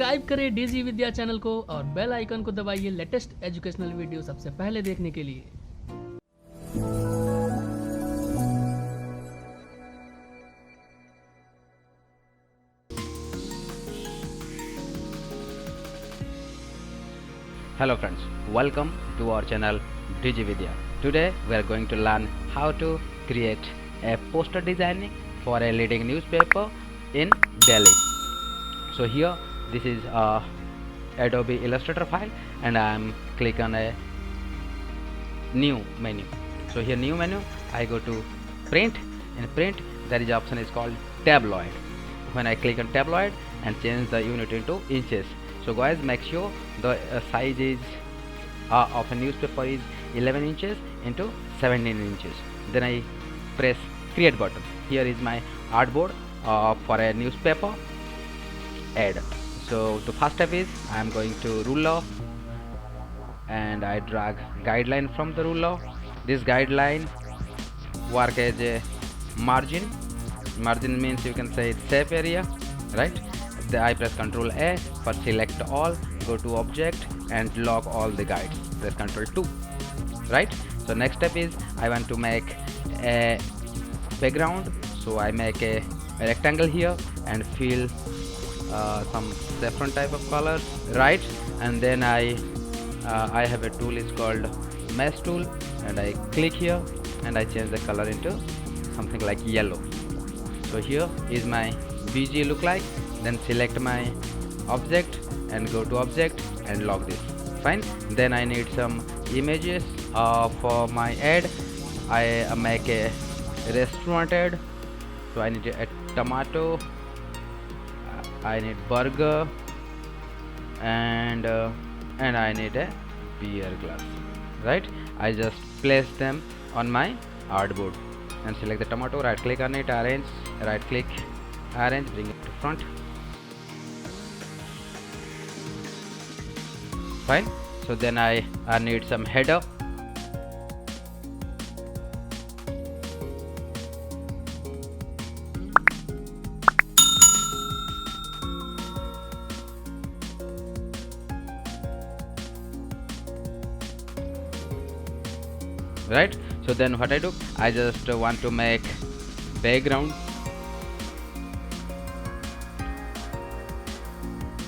Subscribe करें DG विद्या channel को और बेल आइकन को दबाइए लेटेस्ट एजुकेशनल वीडियो सबसे पहले देखने के लिए। Hello friends, welcome to our channel DigiVidya. Today we are going to learn how to create a poster designing for a leading newspaper in Delhi. So here this is a Adobe Illustrator file and I am click on a new menu. So here new menu, I go to print. In print there is option is called tabloid. When I click on tabloid and change the unit into inches. So guys, make sure the size is of a newspaper is 11 inches into 17 inches. Then I press create button. Here is my artboard for a newspaper ad. So the first step is I am going to ruler and I drag guideline from the ruler. This guideline work as a margin. Margin means you can say it's safe area, right? I press Ctrl A for select all, go to object and lock all the guides. Press Ctrl 2, right? So next step is I want to make a background. So I make a rectangle here and fill some different type of colors, right? And then I have a tool is called mesh tool and I click here and I change the color into something like yellow. So here is my BG look like. Then select my object and go to object and lock this. Fine. Then I need some images for my ad. I make a restaurant ad. So I need a tomato. I need burger and I need a beer glass. Right. I just place them on my artboard and select the tomato. Right click on it, arrange. Right click, arrange, bring it to front. Fine. So then I need some header. Right. So then what I do, I just want to make background.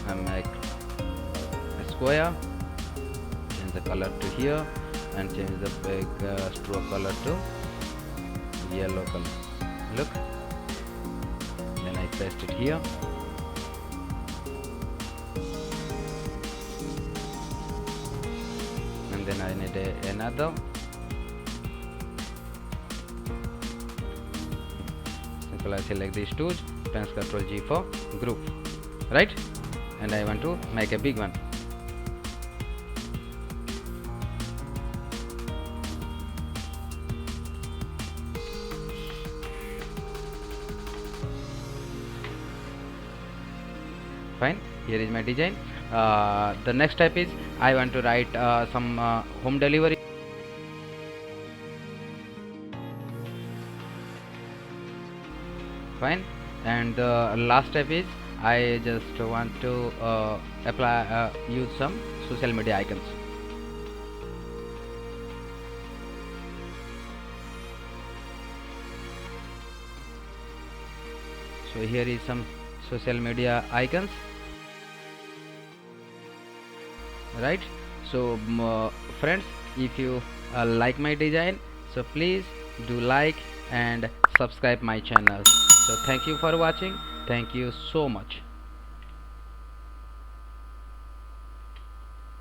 I make a square, change the color to here and change the big stroke color to yellow color. Look, then I paste it here. And then I need another. Simple, I select these two, press Ctrl G for group, right? And I want to make a big one. Fine. Here is my design. The next step is I want to write some home delivery. Fine. And the last step is I just want to apply use some social media icons. So here is some social media icons, right? So friends, if you like my design, so please do like and subscribe my channel. So thank you for watching. Thank you so much.